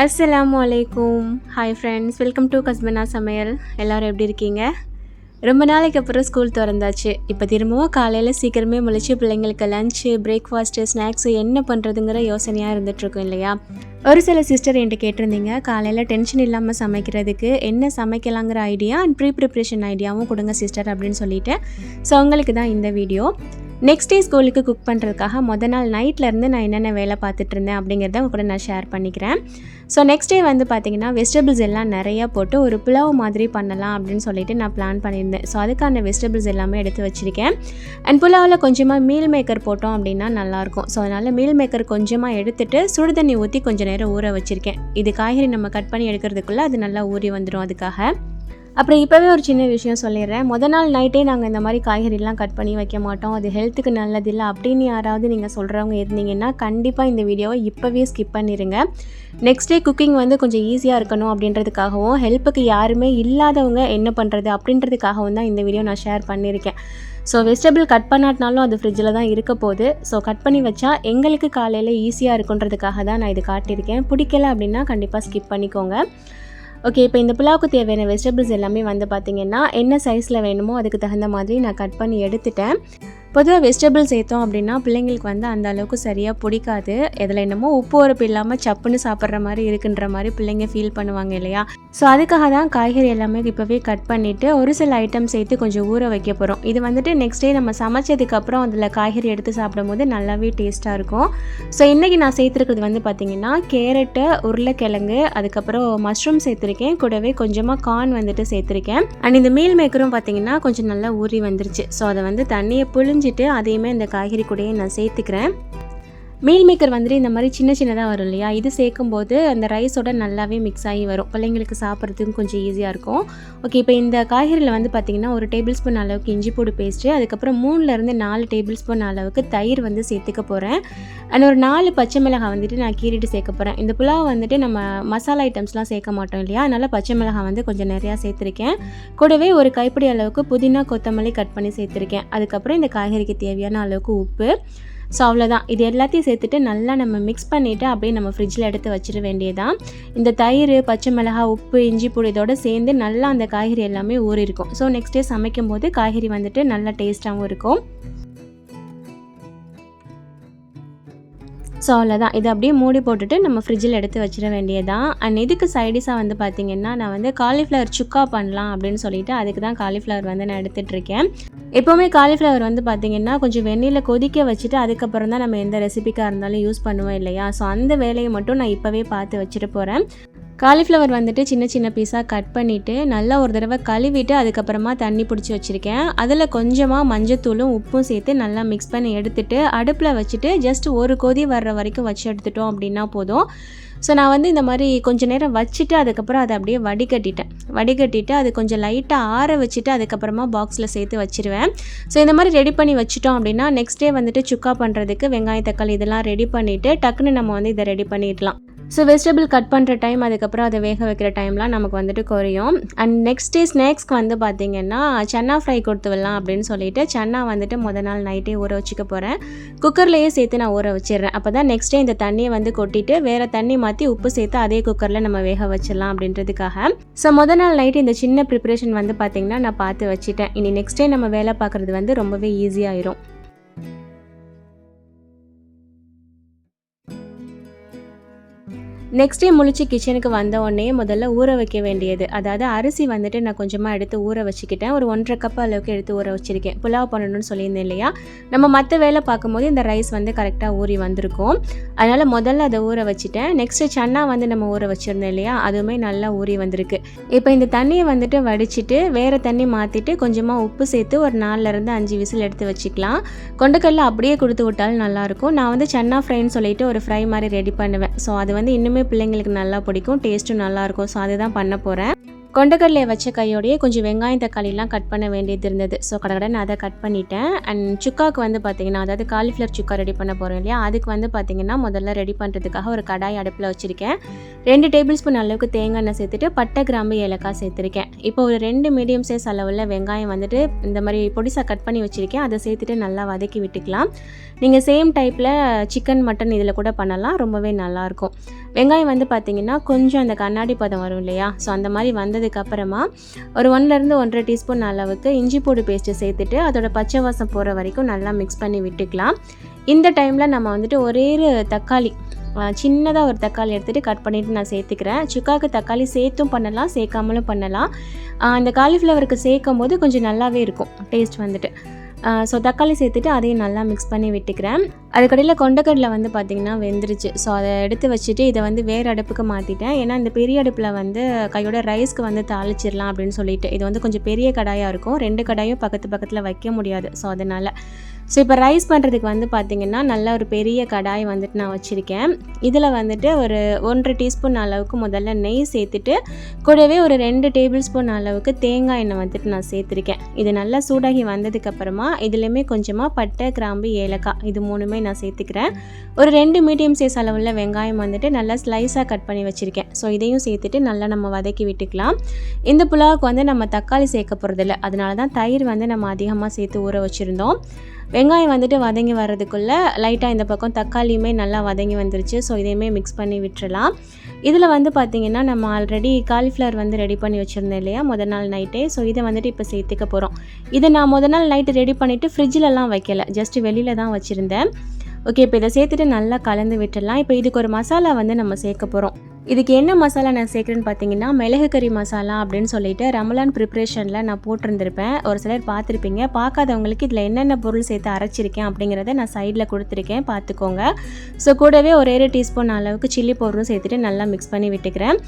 அஸ்ஸலாமு அலைக்கும். Hi friends, welcome to கஸ்பனா சமையல். எல்லோரும் எப்படி இருக்கீங்க? ரொம்ப நாளைக்கு அப்புறம் ஸ்கூல் திறந்தாச்சு. இப்போ திரும்பவும் காலையில் சீக்கிரமே முழிச்சு பிள்ளைங்களுக்கு லஞ்சு, பிரேக்ஃபாஸ்ட்டு, ஸ்நாக்ஸு என்ன பண்ணுறதுங்கிற யோசனையாக இருந்துகிட்ருக்கோம் இல்லையா? ஒரு சில சிஸ்டர் என்கிட்ட கேட்டிருந்தீங்க, காலையில் டென்ஷன் இல்லாமல் சமைக்கிறதுக்கு என்ன சமைக்கலாங்கிற ஐடியா அண்ட் ப்ரிப்ரேஷன் ஐடியாவும் கொடுங்க சிஸ்டர் அப்படின்னு சொல்லிட்டு. ஸோ உங்களுக்கு தான் இந்த வீடியோ. நெக்ஸ்ட் டே ஸ்கூலுக்கு குக் பண்ணுறதுக்காக மொதல் நாள் நைட்லேருந்து நான் என்னென்ன வேலை பார்த்துட்டு இருந்தேன் அப்படிங்கிறத உங்க கூட நான் ஷேர் பண்ணிக்கிறேன். ஸோ நெக்ஸ்ட் டே வந்து பார்த்திங்கன்னா வெஜிடபிள்ஸ் எல்லாம் நிறையா போட்டு ஒரு புலாவ் மாதிரி பண்ணலாம் அப்படின்னு சொல்லிட்டு நான் பிளான் பண்ணியிருந்தேன். ஸோ அதுக்கான வெஜிடபிள்ஸ் எல்லாமே எடுத்து வச்சுருக்கேன். அண்ட் புலாவில் கொஞ்சமாக மீல் மேக்கர் போட்டோம் அப்படின்னா நல்லாயிருக்கும். ஸோ அதனால் மீல் மேக்கர் கொஞ்சமாக எடுத்துகிட்டு சுடுதண்ணி ஊற்றி கொஞ்சம் நேரம் ஊற வச்சுருக்கேன். இது காய்கறி நம்ம கட் பண்ணி எடுக்கிறதுக்குள்ளே அது நல்லா ஊறி வந்துடும். அதுக்காக அப்புறம் இப்போவே ஒரு சின்ன விஷயம் சொல்லிடுறேன். மொதல் நாள் நைட்டே நாங்கள் இந்த மாதிரி காய்கறிலாம் கட் பண்ணி வைக்க மாட்டோம், அது ஹெல்த்துக்கு நல்லதில்லை அப்படின்னு யாராவது நீங்கள் சொல்கிறவங்க இருந்தீங்கன்னா கண்டிப்பாக இந்த வீடியோவை இப்போவே ஸ்கிப் பண்ணிடுங்க. நெக்ஸ்ட் டே குக்கிங் வந்து கொஞ்சம் ஈஸியாக இருக்கணும் அப்படின்றதுக்காகவும் ஹெல்ப்புக்கு யாருமே இல்லாதவங்க என்ன பண்ணுறது அப்படின்றதுக்காகவும் தான் இந்த வீடியோ நான் ஷேர் பண்ணியிருக்கேன். ஸோ வெஜிடபிள் கட் பண்ணாட்டினாலும் அது ஃப்ரிட்ஜில் தான் இருக்க போகுது. ஸோ கட் பண்ணி வச்சா எங்களுக்கு காலையில் ஈஸியாக இருக்குன்றதுக்காக தான் நான் இது காட்டியிருக்கேன். பிடிக்கல அப்படின்னா கண்டிப்பாக ஸ்கிப் பண்ணிக்கோங்க. ஓகே, இப்போ இந்த புலாவுக்கு தேவையான வெஜிடபிள்ஸ் எல்லாமே வந்து பார்த்திங்கன்னா என்ன சைஸில் வேணுமோ அதுக்கு தகுந்த மாதிரி நான் கட் பண்ணி எடுத்துட்டேன். பொதுவாக வெஜிடபிள்ஸ் சேர்த்தோம் அப்படின்னா பிள்ளைங்களுக்கு வந்து அந்த அளவுக்கு சரியாக பிடிக்காது. இதில் என்னமோ உப்பு உரப்பு இல்லாமல் சப்புன்னு சாப்பிட்ற மாதிரி இருக்குன்ற மாதிரி பிள்ளைங்க ஃபீல் பண்ணுவாங்க இல்லையா? ஸோ அதுக்காக தான் காய்கறி எல்லாமே இப்போவே கட் பண்ணிவிட்டு ஒரு சில ஐட்டம் சேர்த்து கொஞ்சம் ஊற வைக்க போகிறோம். இது வந்துட்டு நெக்ஸ்ட் டே நம்ம சமைச்சதுக்கப்புறம் அதில் காய்கறி எடுத்து சாப்பிடும் போது நல்லாவே டேஸ்ட்டாக இருக்கும். ஸோ இன்றைக்கி நான் சேர்த்துருக்கிறது வந்து பார்த்திங்கன்னா கேரட்டு, உருளைக்கிழங்கு, அதுக்கப்புறம் மஷ்ரூம் சேர்த்துருக்கேன். கூடவே கொஞ்சமாக கார்ன் வந்துட்டு சேர்த்துருக்கேன். அண்ட் இந்த மீல் மேக்கரும் பார்த்திங்கன்னா கொஞ்சம் நல்லா ஊறி வந்துருச்சு. ஸோ அதை வந்து தண்ணியை புழிஞ்சிட்டு அதையுமே இந்த காய்கறி கூடயே நான் சேர்த்துக்கிறேன். மீல் மேக்கர் வந்துட்டு இந்த மாதிரி சின்ன சின்னதாக வரும் இல்லையா? இது சேர்க்கும்போது அந்த ரைஸோட நல்லாவே மிக்ஸ் ஆகி வரும். பிள்ளைங்களுக்கு சாப்பிட்றதுக்கும் கொஞ்சம் ஈஸியாக இருக்கும். ஓகே, இப்போ இந்த காய்கறியில் வந்து பார்த்திங்கன்னா ஒரு டேபிள் ஸ்பூன் அளவுக்கு இஞ்சி பூடு பேஸ்ட்டு, அதுக்கப்புறம் 3-4 டேபிள் ஸ்பூன் அளவுக்கு தயிர் வந்து சேர்த்துக்க போகிறேன். அண்ட் ஒரு 4 பச்சை மிளகாய் வந்துட்டு நான் கீறிட்டு சேர்க்க போகிறேன். இந்த புலாவ் வந்துட்டு நம்ம மசாலா ஐட்டம்ஸ்லாம் சேர்க்க மாட்டோம் இல்லையா? அதனால் பச்சை மிளகாய் வந்து கொஞ்சம் நிறையா சேர்த்துருக்கேன். கூடவே ஒரு கைப்பிடி அளவுக்கு புதினா, கொத்தமல்லி கட் பண்ணி சேர்த்துருக்கேன். அதுக்கப்புறம் இந்த காய்கறிக்கு தேவையான அளவுக்கு உப்பு. ஸோ அவ்வளோதான். இது எல்லாத்தையும் சேர்த்துட்டு நல்லா நம்ம மிக்ஸ் பண்ணிவிட்டு அப்படியே நம்ம ஃப்ரிட்ஜில் எடுத்து வச்சிட வேண்டியதான். இந்த தயிர், பச்சை மிளகாய், உப்பு, இஞ்சி பூடு இதோடு சேர்ந்து நல்லா அந்த காய்கறி எல்லாமே ஊறிருக்கும். ஸோ நெக்ஸ்ட் டே சமைக்கும் போது காய்கறி வந்துட்டு நல்லா டேஸ்ட்டாகவும் இருக்கும். ஸோ அவ்வளோதான். இதை அப்படியே மூடி போட்டுட்டு நம்ம ஃப்ரிட்ஜில் எடுத்து வச்சிட வேண்டியதான். அண்ட் இதுக்கு சைடிஷாக வந்து பார்த்திங்கன்னா நான் வந்து காலிஃப்ளவர் சுக்கா பண்ணலாம் அப்படின்னு சொல்லிட்டு அதுக்கு தான் காலிஃப்ளவர் வந்து நான் எடுத்துகிட்ருக்கேன். எப்போவுமே காலிஃப்ளவர் வந்து பார்த்திங்கன்னா கொஞ்சம் வெந்நீரில் கொதிக்க வச்சுட்டு அதுக்கப்புறம் தான் நம்ம எந்த ரெசிபிக்காக இருந்தாலும் யூஸ் பண்ணுவோம் இல்லையா? ஸோ அந்த வேலையை மட்டும் நான் இப்போவே பார்த்து வச்சுட்டு போகிறேன். காலிஃப்ளவர் வந்துட்டு சின்ன சின்ன பீஸாக கட் பண்ணிவிட்டு நல்லா ஒரு தடவை கழுவிட்டு அதுக்கப்புறமா தண்ணி பிடிச்சி வச்சுருக்கேன். அதில் கொஞ்சமாக மஞ்சத்தூளும் உப்பும் சேர்த்து நல்லா மிக்ஸ் பண்ணி எடுத்துகிட்டு அடுப்பில் வச்சுட்டு ஜஸ்ட் ஒரு கொதி வர்ற வரைக்கும் வச்சு எடுத்துட்டோம் அப்படின்னா போதும். ஸோ நான் வந்து இந்த மாதிரி கொஞ்சம் நேரம் வச்சுட்டு அதுக்கப்புறம் அதை அப்படியே வடிகட்டிட்டு அது கொஞ்சம் லைட்டாக ஆற வச்சுட்டு அதுக்கப்புறமா பாக்ஸில் சேர்த்து வச்சுருவேன். ஸோ இந்த மாதிரி ரெடி பண்ணி வச்சுட்டோம் அப்படின்னா நெக்ஸ்ட் டே வந்துட்டு சுக்கா பண்ணுறதுக்கு வெங்காயம், தக்காளி இதெல்லாம் ரெடி பண்ணிவிட்டு டக்குன்னு நம்ம வந்து இதை ரெடி பண்ணிடலாம். ஸோ வெஜிடபிள் கட் பண்ணுற டைம் அதுக்கப்புறம் அதை வேக வைக்கிற டைம்லாம் நமக்கு வந்துட்டு குறையும். அண்ட் நெக்ஸ்ட் டே ஸ்நாக்ஸ்க்கு வந்து பார்த்திங்கன்னா சன்னா ஃப்ரை கொடுத்து விடலாம் அப்படின்னு சொல்லிட்டு சன்னா வந்துட்டு மொதல் நாள் நைட்டே ஊற வச்சுக்க போகிறேன். குக்கர்லேயே சேர்த்து நான் ஊற வச்சிடுறேன். அப்போ தான் நெக்ஸ்ட் டே இந்த தண்ணியை வந்து கொட்டிட்டு வேறு தண்ணி மாற்றி உப்பு சேர்த்து அதே குக்கரில் நம்ம வேக வச்சிடலாம் அப்படின்றதுக்காக. ஸோ மொதல் நாள் நைட்டு இந்த சின்ன ப்ரிப்ரேஷன் வந்து பார்த்திங்கன்னா நான் பார்த்து வச்சுட்டேன். இனி நெக்ஸ்ட் டே நம்ம வேலை பார்க்குறது வந்து ரொம்பவே ஈஸியாகிடும். நெக்ஸ்ட் டே முழிச்சு கிச்சனுக்கு வந்த உடனே முதல்ல ஊற வைக்க வேண்டியது, அதாவது அரிசி வந்துட்டு நான் கொஞ்சமாக எடுத்து ஊற வச்சுக்கிட்டேன். ஒரு 1.5 கப் அளவுக்கு எடுத்து ஊற வச்சுருக்கேன். புலாவ் பண்ணணும்னு சொல்லியிருந்தேன் இல்லையா? நம்ம மற்ற வேலை பார்க்கும்போது இந்த ரைஸ் வந்து கரெக்டாக ஊறி வந்திருக்கும். அதனால் முதல்ல அதை ஊற வச்சுட்டேன். நெக்ஸ்ட்டு சன்னா வந்து நம்ம ஊற வச்சுருந்தோம் இல்லையா? அதுவுமே நல்லா ஊறி வந்திருக்கு. இப்போ இந்த தண்ணியை வந்துட்டு வடிச்சிட்டு வேறு தண்ணி மாற்றிட்டு கொஞ்சமாக உப்பு சேர்த்து ஒரு 4-5 விசில் எடுத்து வச்சுக்கலாம். கொண்டக்கடலை அப்படியே கொடுத்து விட்டாலும் நல்லாயிருக்கும். நான் வந்து சன்னா ஃப்ரைன்னு சொல்லிட்டு ஒரு ஃப்ரை மாதிரி ரெடி பண்ணுவேன். ஸோ அது வந்து இன்னுமே பிள்ளைங்களுக்கு நல்லா பிடிக்கும், டேஸ்ட்டும் நல்லாயிருக்கும். ஸோ அதுதான் பண்ண போகிறேன். கொண்டக்கடலையை வச்ச கையோடையே கொஞ்சம் வெங்காயம் தக்காளிலாம் கட் பண்ண வேண்டியது இருந்தது. ஸோ கடகடன்னு அதை கட் பண்ணிட்டேன். அண்ட் சுக்காவுக்கு வந்து பார்த்திங்கன்னா, அதாவது காலிஃப்ளவர் சுக்கா ரெடி பண்ண போகிறோம் இல்லையா, அதுக்கு வந்து பார்த்திங்கன்னா முதல்ல ரெடி பண்ணுறதுக்காக ஒரு கடாய் அடுப்பில் வச்சுருக்கேன். 2 டேபிள் ஸ்பூன் அளவுக்கு தேங்காய் எண்ணெய் சேர்த்துட்டு பட்டை கிராம்பு ஏலக்காய் சேர்த்துருக்கேன். இப்போ ஒரு 2 மீடியம் சைஸ் அளவில் வெங்காயம் வந்துட்டு இந்த மாதிரி பொடிசாக கட் பண்ணி வச்சுருக்கேன். அதை சேர்த்துட்டு நல்லா வதக்கி விட்டுக்கலாம். நீங்கள் சேம் டைப்பில் சிக்கன் மட்டன் இதில் கூட பண்ணலாம், ரொம்பவே நல்லாயிருக்கும். வெங்காயம் வந்து பார்த்திங்கன்னா கொஞ்சம் அந்த கண்ணாடி பதம் வரும் இல்லையா, ஸோ அந்த மாதிரி வந்ததுக்கப்புறமா ஒரு 1லேருந்து 1.5 டீஸ்பூன் அளவுக்கு இஞ்சி பூண்டு பேஸ்ட்டு சேர்த்துட்டு அதோட பச்சை வாசம் போகிற வரைக்கும் நல்லா மிக்ஸ் பண்ணி விட்டுக்கலாம். இந்த டைமில் நம்ம வந்துட்டு ஒரே ஒரு தக்காளி, சின்னதாக ஒரு தக்காளி எடுத்துகிட்டு கட் பண்ணிவிட்டு நான் சேர்த்துக்கிறேன். சுக்காவுக்கு தக்காளி சேர்த்தும் பண்ணலாம், சேர்க்காமலும் பண்ணலாம். இந்த காலிஃப்ளவருக்கு சேர்க்கும் போது கொஞ்சம் நல்லாவே இருக்கும் டேஸ்ட் வந்துட்டு. ஸோ தக்காளி சேர்த்துட்டு அதையும் நல்லா மிக்ஸ் பண்ணி விட்டுக்கிறேன். அதுக்கடையில் கொண்டக்கடலை வந்து பார்த்திங்கன்னா வெந்துருச்சு. ஸோ அதை எடுத்து வச்சுட்டு இதை வந்து வேறு அடுப்புக்கு மாற்றிட்டேன். ஏன்னா இந்த பெரிய அடுப்பில் வந்து கையோட ரைஸ்க்கு வந்து தாளிச்சிடலாம் அப்படின்னு சொல்லிட்டு. இது வந்து கொஞ்சம் பெரிய கடாயாக இருக்கும், 2 கடாயும் பக்கத்தில் வைக்க முடியாது. ஸோ அதனால் இப்போ ரைஸ் பண்ணுறதுக்கு வந்து பார்த்திங்கன்னா நல்ல ஒரு பெரிய கடாய் வந்துட்டு நான் வச்சுருக்கேன். இதில் வந்துட்டு ஒரு 1.5 டீஸ்பூன் அளவுக்கு முதல்ல நெய் சேர்த்துட்டு கூடவே ஒரு 2 டேபிள் ஸ்பூன் அளவுக்கு தேங்காய் எண்ணெய் வந்துட்டு நான் சேர்த்துருக்கேன். இது நல்லா சூடாகி வந்ததுக்கப்புறமா இதுலேயுமே கொஞ்சமாக பட்டை கிராம்பு ஏலக்காய் இது 3மே நான் சேர்த்துக்கிறேன். ஒரு 2 மீடியம் சைஸ் அளவில் வெங்காயம் வந்துட்டு நல்லா ஸ்லைஸாக கட் பண்ணி வச்சுருக்கேன். ஸோ இதையும் சேர்த்துட்டு நல்லா நம்ம வதக்கி விட்டுக்கலாம். இந்த புலாவுக்கு வந்து நம்ம தக்காளி சேர்க்க போகிறதில்ல, அதனால தான் தயிர் வந்து நம்ம அதிகமாக சேர்த்து ஊற வச்சுருந்தோம். வெங்காயம் வந்துட்டு வதங்கி வர்றதுக்குள்ளே லைட்டாக இந்த பக்கம் தக்காளியுமே நல்லா வதங்கி வந்துருச்சு. ஸோ இதையுமே மிக்ஸ் பண்ணி விட்டுறலாம். இதில் வந்து பார்த்திங்கன்னா நம்ம ஆல்ரெடி காலிஃப்ளவர் வந்து ரெடி பண்ணி வச்சுருந்தேன் இல்லையா முதல் நாள் நைட்டே. ஸோ இதை வந்துட்டு இப்போ சேர்த்துக்க போகிறோம். இதை நான் முதல் நாள் நைட்டு ரெடி பண்ணிவிட்டு ஃப்ரிட்ஜிலலாம் வைக்கலை, ஜஸ்ட்டு வெளியில் தான் வச்சுருந்தேன். ஓகே, இப்போ இதை சேர்த்துட்டு நல்லா கலந்து விட்டுடலாம். இப்போ இதுக்கு ஒரு மசாலா வந்து நம்ம சேர்க்க போகிறோம். இதுக்கு என்ன மசாலா நான் சேர்க்குறேன்னு பார்த்தீங்கன்னா மிளகு கறி மசாலா அப்படின்னு சொல்லிட்டு ரமலான் ப்ரிப்ரேஷனில் நான் போட்டிருந்திருப்பேன். ஒரு சிலர் பார்த்துருப்பீங்க. பார்க்காதவங்களுக்கு இதில் என்னென்ன பொருள் சேர்த்து அரைச்சிருக்கேன் அப்படிங்கிறத நான் சைடில் கொடுத்துருக்கேன், பார்த்துக்கோங்க. ஸோ கூடவே ஒரு 1 டீஸ்பூன் அளவுக்கு சில்லி பவுடரும் சேர்த்துட்டு நல்லா மிக்ஸ் பண்ணி விட்டுக்கிறேன்.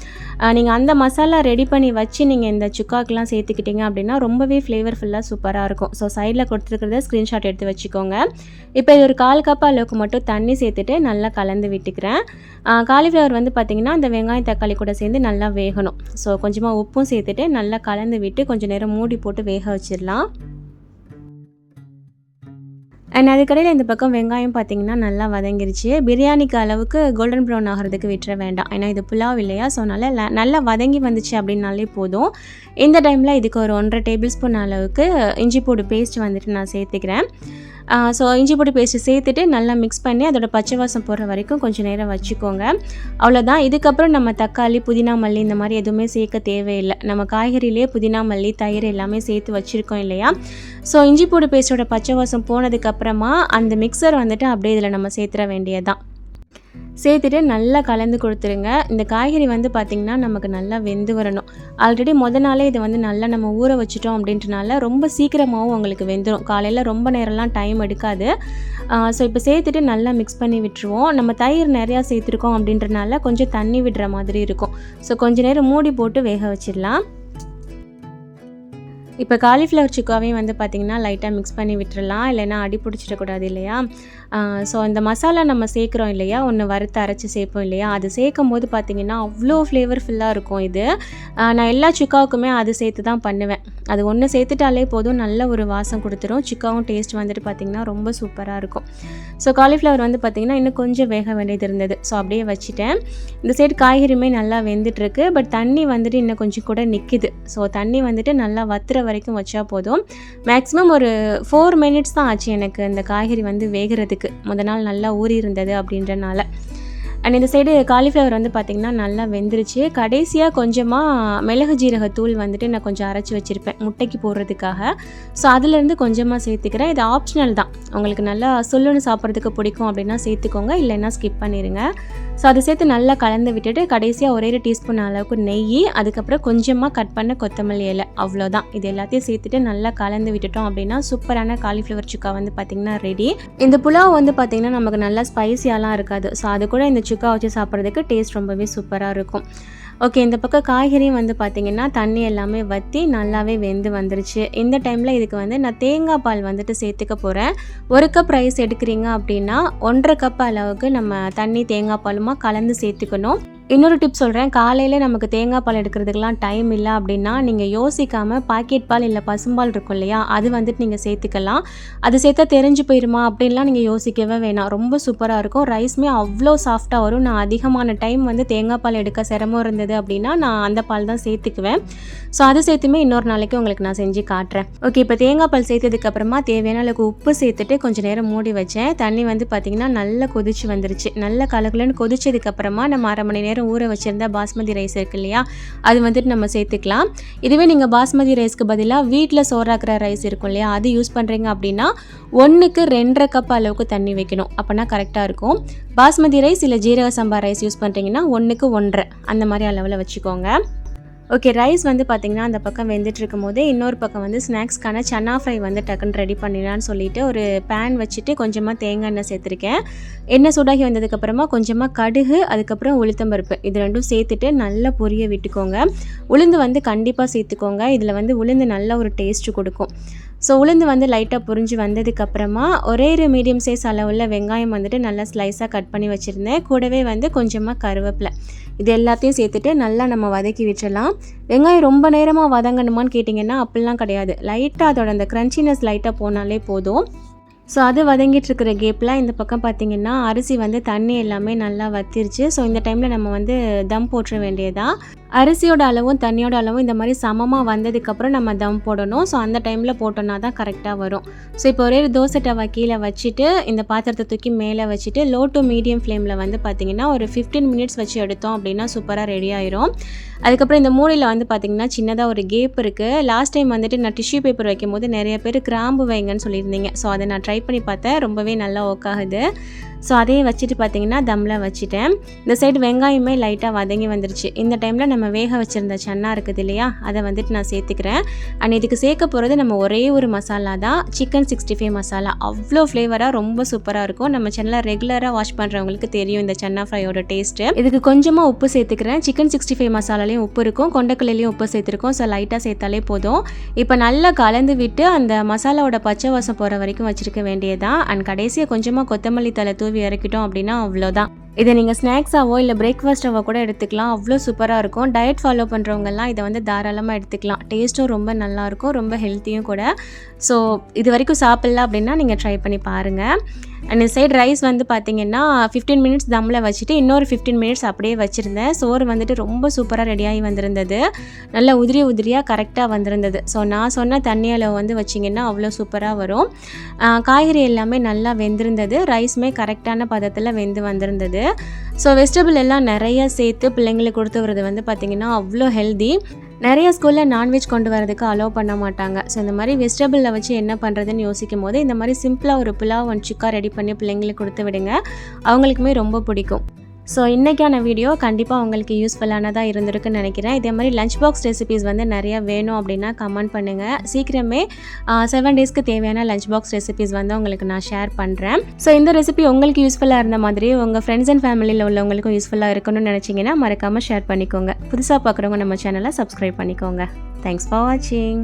நீங்கள் அந்த மசாலா ரெடி பண்ணி வச்சு நீங்கள் இந்த சுக்காக்கெலாம் சேர்த்துக்கிட்டீங்க அப்படின்னா ரொம்பவே ஃப்ளேவர்ஃபுல்லாக சூப்பராக இருக்கும். ஸோ சைடில் கொடுத்துருக்கிறத ஸ்க்ரீன்ஷாட் எடுத்து வச்சுக்கோங்க. இப்போ இது ஒரு 1/4 கப் அளவுக்கு மட்டும் தண்ணி சேர்த்துட்டு நல்லா கலந்து விட்டுக்கிறேன். காலிஃப்ளவர் வந்து பார்த்திங்கன்னா அந்த வெங்காயம் தக்காளி கூட சேர்ந்து நல்லா வேகணும். ஸோ கொஞ்சமாக உப்பும் சேர்த்துட்டு நல்லா கலந்து விட்டு கொஞ்சம் நேரம் மூடி போட்டு வேக வச்சிடலாம். அண்ட் அதுக்கடையில் இந்த பக்கம் வெங்காயம் பார்த்திங்கன்னா நல்லா வதங்கிருச்சு. பிரியாணிக்கு அளவுக்கு கோல்டன் ப்ரௌன் ஆகிறதுக்கு விட்டுற வேண்டாம், ஏன்னா இது புலாவ் இல்லையா. ஸோ நல்லா வதங்கி வந்துச்சு அப்படின்னாலே போதும். இந்த டைமில் இதுக்கு ஒரு 1.5 டேபிள் ஸ்பூன் அளவுக்கு இஞ்சி பூண்டு பேஸ்ட் வந்துட்டு நான் சேர்த்துக்கிறேன். ஸோ இஞ்சி பூண்டு பேஸ்ட்டு சேர்த்துட்டு நல்லா மிக்ஸ் பண்ணி அதோட பச்சை வாசம் போகிற வரைக்கும் கொஞ்சம் நேரம் வச்சுக்கோங்க. அவ்வளோதான். இதுக்கப்புறம் நம்ம தக்காளி புதினா மல்லி இந்த மாதிரி எதுவுமே சேர்க்க தேவையில்லை. நம்ம காய்கறியிலே புதினா மல்லி தயிர் எல்லாமே சேர்த்து வச்சுருக்கோம் இல்லையா. ஸோ இஞ்சி பூண்டு பேஸ்ட்டோட பச்சை வாசம் போனதுக்கப்புறமா அந்த மிக்சர் வந்துட்டு அப்படியே இதில் நம்ம சேர்த்துற வேண்டியதுதான். சேர்த்துட்டு நல்லா கலந்து கொடுத்துருங்க. இந்த காய்கறி வந்து பார்த்திங்கன்னா நமக்கு நல்லா வெந்து வரணும். ஆல்ரெடி நாளே இதை வந்து நல்லா நம்ம ஊற வச்சுட்டோம் அப்படின்றனால ரொம்ப சீக்கிரமாகவும் உங்களுக்கு வெந்துடும். காலையில் ரொம்ப நேரம்லாம் டைம் எடுக்காது. ஸோ இப்போ சேர்த்துட்டு நல்லா மிக்ஸ் பண்ணி விட்டுருவோம். நம்ம தயிர் நிறையா சேர்த்துருக்கோம் அப்படின்றனால கொஞ்சம் தண்ணி விடுற மாதிரி இருக்கும். ஸோ கொஞ்சம் நேரம் மூடி போட்டு வேக வச்சிடலாம். இப்போ காலிஃப்ளவர் சுக்காவையும் வந்து பார்த்திங்கன்னா லைட்டாக மிக்ஸ் பண்ணி விட்டுறலாம், இல்லைன்னா அடி பிடிச்சிடக்கூடாது இல்லையா. ஸோ இந்த மசாலா நம்ம சேர்க்குறோம் இல்லையா, ஒன்று வறுத்து அரைச்சி சேர்ப்போம் இல்லையா, அது சேர்க்கும் போது பார்த்திங்கன்னா அவ்வளோ ஃப்ளேவர்ஃபுல்லாக இருக்கும். இது நான் எல்லா சுக்காவுக்குமே அது சேர்த்து தான் பண்ணுவேன். அது ஒன்று சேர்த்துட்டாலே போதும், நல்ல ஒரு வாசம் கொடுத்துரும். சுக்காவும் டேஸ்ட் வந்துட்டு பார்த்திங்கன்னா ரொம்ப சூப்பராக இருக்கும். ஸோ காலிஃப்ளவர் வந்து பார்த்திங்கன்னா இன்னும் கொஞ்சம் வேக வேண்டியது இருந்தது. ஸோ அப்படியே வச்சுட்டேன். இந்த சைடு காய்கறியுமே நல்லா வெந்துட்டுருக்கு. பட் தண்ணி வந்துட்டு இன்னும் கொஞ்சம் கூட நிற்கிது. ஸோ தண்ணி வந்துட்டு நல்லா வத்துற வரைக்கும் வச்சா போதும். மேக்ஸிமம் ஒரு 4 மினிட்ஸ் தான் ஆச்சு எனக்கு இந்த காய்கறி வந்து வேகிறதுக்கு. முத நாள் நல்லா ஊறி இருந்தது அப்படின்றனால. அண்ட் இந்த சைடு காலிஃப்ளவர் வந்து பார்த்திங்கன்னா நல்லா வெந்துருச்சு. கடைசியாக கொஞ்சமாக மிளகு ஜீரகத்தூள் வந்துட்டு நான் கொஞ்சம் அரைச்சி வச்சுருப்பேன் முட்டைக்கு போடுறதுக்காக. ஸோ அதிலேருந்து கொஞ்சமாக சேர்த்துக்கிறேன். இது ஆப்ஷனல் தான், உங்களுக்கு நல்லா சொல்லுன்னு சாப்பிட்றதுக்கு பிடிக்கும் அப்படின்னா சேர்த்துக்கோங்க, இல்லைன்னா ஸ்கிப் பண்ணிடுங்க. ஸோ அதை சேர்த்து நல்லா கலந்து விட்டுட்டு கடைசியாக ஒரே 1 டீஸ்பூன் அளவுக்கு நெய், அதுக்கப்புறம் கொஞ்சமாக கட் பண்ண கொத்தமல்லி இலை, அவ்வளோதான். இது எல்லாத்தையும் சேர்த்துட்டு நல்லா கலந்து விட்டுட்டோம் அப்படின்னா சூப்பரான காலிஃப்ளவர் சுக்கா வந்து பார்த்திங்கன்னா ரெடி. இந்த புலாவ் வந்து பார்த்திங்கன்னா நமக்கு நல்லா ஸ்பைசியாலாம் இருக்காது. ஸோ அது கூட இந்த சுக்கா வச்சு சாப்பிட்றதுக்கு டேஸ்ட் ரொம்பவே சூப்பராக இருக்கும். ஓகே, இந்த பக்கம் காய்கறியும் வந்து பார்த்திங்கன்னா தண்ணி எல்லாமே வற்றி நல்லாவே வெந்து வந்துருச்சு. இந்த டைமில் இதுக்கு வந்து நான் தேங்காய் பால் வந்துட்டு சேர்த்துக்க போகிறேன். 1 கப் ரைஸ் எடுக்கிறீங்க அப்படின்னா 1.5 கப் அளவுக்கு நம்ம தண்ணி தேங்காய் பாலுமா கலந்து சேர்த்துக்கணும். இன்னொரு டிப் சொல்கிறேன். காலையில் நமக்கு தேங்காய் பால் எடுக்கிறதுக்கெலாம் டைம் இல்லை அப்படின்னா நீங்கள் யோசிக்காமல் பாக்கெட் பால் இல்லை பசும்பால் இருக்கும் இல்லையா, அது வந்துட்டு நீங்கள் சேர்த்துக்கலாம். அது சேர்த்தா தெரிஞ்சு போயிடுமா அப்படின்லாம் நீங்கள் யோசிக்கவே வேணாம். ரொம்ப சூப்பராக இருக்கும். ரைஸுமே அவ்வளோ சாஃப்டாக வரும். நான் அதிகமான டைம் வந்து தேங்காய் பால் எடுக்க சிரமம் இருந்தது அப்படின்னா நான் அந்த பால் தான் சேர்த்துக்குவேன். ஸோ அது சேர்த்துமே இன்னொரு நாளைக்கு உங்களுக்கு நான் செஞ்சு காட்டுறேன். ஓகே, இப்போ தேங்காய் பால் சேர்த்ததுக்கப்புறமா தேவையான அளவுக்கு உப்பு சேர்த்துட்டு கொஞ்சம் நேரம் மூடி வச்சேன். தண்ணி வந்து பார்த்திங்கன்னா நல்லா கொதிச்சு வந்துருச்சு. நல்லா கலகலன்னு கொதிச்சதுக்கப்புறமா நம்ம அரை மணி நேரம் ஊற வச்சுருந்தா பாஸ்மதி ரைஸ் இருக்கு இல்லையா, அது வந்துட்டு நம்ம சேர்த்துக்கலாம். இதுவே நீங்கள் பாஸ்மதி ரைஸ்க்கு பதிலாக வீட்டில் சோறாக்குற ரைஸ் இருக்கும் இல்லையா, அது யூஸ் பண்ணுறீங்க அப்படின்னா 1க்கு 2.5 கப் அளவுக்கு தண்ணி வைக்கணும். அப்போனா கரெக்டாக இருக்கும். பாஸ்மதி ரைஸ் இல்லை ஜீரக சம்பா ரைஸ் யூஸ் பண்ணுறீங்கன்னா 1க்கு 1.5 அந்த மாதிரி அளவில் வச்சுக்கோங்க. ஓகே, ரைஸ் வந்து பார்த்திங்கன்னா அந்த பக்கம் வெந்துட்டு இருக்கும் போதே இன்னொரு பக்கம் வந்து ஸ்நாக்ஸ்க்கான சன்னா ஃப்ரை வந்து டக்குன்னு ரெடி பண்ணிடலான்னு சொல்லிட்டு ஒரு பேன் வச்சுட்டு கொஞ்சமாக தேங்காய் எண்ணெய் சேர்த்துருக்கேன். எண்ணெய் சூடாகி வந்ததுக்கப்புறமா கொஞ்சமாக கடுகு, அதுக்கப்புறம் உளுத்தம்பருப்பு, இது ரெண்டும் சேர்த்துட்டு நல்லா பொரிய விட்டுக்கோங்க. உளுந்து வந்து கண்டிப்பாக சேர்த்துக்கோங்க. இதில் வந்து உளுந்து நல்ல ஒரு டேஸ்ட்டு கொடுக்கும். ஸோ உளுந்து வந்து லைட்டாக புரிஞ்சு வந்ததுக்கப்புறமா ஒரே ஒரு மீடியம் சைஸ் அளவுள்ள வெங்காயம் வந்துட்டு நல்லா ஸ்லைஸாக கட் பண்ணி வச்சுருந்தேன். கூடவே வந்து கொஞ்சமாக கருவேப்பிலை, இது எல்லாத்தையும் சேர்த்துட்டு நல்லா நம்ம வதக்கி விட்டுறலாம். வெங்காயம் ரொம்ப நேரமாக வதங்கணுமான்னு கேட்டிங்கன்னா அப்படிலாம் கிடையாது. லைட்டாக அதோட அந்த க்ரன்ச்சினஸ் லைட்டாக போனாலே போதும். ஸோ அது வதங்கிட்டு இருக்கிற கேப்பில் இந்த பக்கம் பார்த்திங்கன்னா அரிசி வந்து தண்ணி எல்லாமே நல்லா வத்திருச்சு. ஸோ இந்த டைமில் நம்ம வந்து தம் போட்டுற வேண்டியதான். அரிசியோட அளவும் தண்ணியோட அளவும் இந்த மாதிரி சமமாக வந்ததுக்கப்புறம் நம்ம தம் போடணும். ஸோ அந்த டைமில் போட்டோன்னா தான் கரெக்டாக வரும். ஸோ இப்போ ஒரே ஒரு தோசை டவா கீழே வச்சுட்டு இந்த பாத்திரத்தை தூக்கி மேலே வச்சுட்டு லோ டு மீடியம் ஃப்ளேமில் வந்து பார்த்திங்கன்னா ஒரு 15 மினிட்ஸ் வச்சு எடுத்தோம் அப்படின்னா சூப்பராக ரெடி ஆயிரும். அதுக்கப்புறம் இந்த மூடியில் வந்து பார்த்திங்கன்னா சின்னதாக ஒரு கேப் இருக்குது. லாஸ்ட் டைம் வந்துட்டு நான் டிஷ்யூ பேப்பர் வைக்கும் போது நிறைய பேர் கிராம்பு வைங்கன்னு சொல்லியிருந்தீங்க. ஸோ அதை நான் ட்ரை பண்ணி பார்த்தேன். ரொம்பவே நல்லா ஒர்க் ஆகுது. ஸோ அதையும் வச்சுட்டு பார்த்திங்கன்னா தம்மில் வச்சுட்டேன். இந்த சைடு வெங்காயமே லைட்டாக வதங்கி வந்துருச்சு. இந்த டைமில் நம்ம வேக வச்சுருந்த சன்னா இருக்குது இல்லையா, அதை வந்துட்டு நான் சேர்த்துக்கிறேன். அண்ட் இதுக்கு சேர்க்க போகிறது நம்ம ஒரே ஒரு மசாலா தான், சிக்கன் 65 மசாலா. அவ்வளோ ஃப்ளேவராக ரொம்ப சூப்பராக இருக்கும். நம்ம சேனலில் ரெகுலராக வாட்ச் பண்ணுறவங்களுக்கு தெரியும் இந்த சன்னா ஃப்ரையோட டேஸ்ட்டு. இதுக்கு கொஞ்சமாக உப்பு சேர்த்துக்கிறேன். சிக்கன் 65 மசாலாலையும் உப்பு இருக்கும், கொண்டக்கல்லையும் உப்பு சேர்த்துருக்கோம். ஸோ லைட்டாக சேர்த்தாலே போதும். இப்போ நல்லா கலந்து விட்டு அந்த மசாலாவோட பச்சை வாசம் போகிற வரைக்கும் வச்சுருக்க வேண்டியதான். அண்ட் கடைசியாக கொஞ்சமாக கொத்தமல்லி தலை தூவி இறக்கிட்டோம் அப்படின்னா அவ்வளோதான். இதை நீங்கள் ஸ்நாக்ஸாவோ இல்லை பிரேக்ஃபாஸ்ட்டாவோ கூட எடுத்துக்கலாம். அவ்வளோ சூப்பராக இருக்கும். டயட் ஃபாலோ பண்ணுறவங்கலாம் இதை வந்து தாராளமாக எடுத்துக்கலாம். டேஸ்ட்டும் ரொம்ப நல்லாயிருக்கும், ரொம்ப ஹெல்த்தியும் கூட. ஸோ இது வரைக்கும் சாப்பிட்ல அப்படின்னா நீங்கள் ட்ரை பண்ணி பாருங்கள். அண்ட் இந்த சைடு ரைஸ் வந்து பார்த்திங்கன்னா 15 மினிட்ஸ் தம்மில் வச்சுட்டு இன்னொரு 15 மினிட்ஸ் அப்படியே வச்சுருந்தேன். சோறு வந்துட்டு ரொம்ப சூப்பராக ரெடியாகி வந்திருந்தது. நல்லா உதிரியாக கரெக்டாக வந்திருந்தது. ஸோ நான் சொன்ன தண்ணி அளவு வந்து வச்சிங்கன்னா அவ்வளோ சூப்பராக வரும். காய்கறி எல்லாமே நல்லா வெந்திருந்தது. ரைஸுமே கரெக்டான பதத்தில் வெந்து வந்திருந்தது. ஸோ வெஜிடபிள் எல்லாம் நிறையா சேர்த்து பிள்ளைங்களுக்கு கொடுத்து வரது வந்து பார்த்திங்கன்னா அவ்வளோ ஹெல்தி. நிறைய ஸ்கூலில் நான்வெஜ் கொண்டு வரதுக்கு அலோவ் பண்ண மாட்டாங்க. ஸோ இந்த மாதிரி வெஜிடபிளில் வச்சு என்ன பண்ணுறதுன்னு யோசிக்கும் போது இந்த மாதிரி சிம்பிளாக ஒரு புலாவ் அண்ட் சுக்கா ரெடி பண்ணி பிள்ளைங்களுக்கு கொடுத்து விடுங்க. அவங்களுக்குமே ரொம்ப பிடிக்கும். ஸோ இன்றைக்கான வீடியோ கண்டிப்பாக உங்களுக்கு யூஸ்ஃபுல்லானதாக இருந்திருக்குன்னு நினைக்கிறேன். இதே மாதிரி லஞ்ச் பாக்ஸ் ரெசிபீஸ் வந்து நிறையா வேணும் அப்படின்னா கமெண்ட் பண்ணுங்கள். சீக்கிரமே 7 டேஸ்க்கு தேவையான லஞ்ச் பாக்ஸ் ரெசிபீஸ் வந்து உங்களுக்கு நான் ஷேர் பண்ணுறேன். ஸோ இந்த ரெசிபி உங்களுக்கு யூஸ்ஃபுல்லாக இருந்த மாதிரி உங்கள் ஃப்ரெண்ட்ஸ் அண்ட் ஃபேமிலியில் உள்ளவங்களுக்கும் யூஸ்ஃபுல்லாக இருக்கணும்னு நினச்சிங்கன்னா மறக்காமல் ஷேர் பண்ணிக்கோங்க. புதுசாக பார்க்குறவங்க நம்ம சேனலை சப்ஸ்கிரைப் பண்ணிக்கோங்க. தேங்க்ஸ் ஃபார் வாட்சிங்.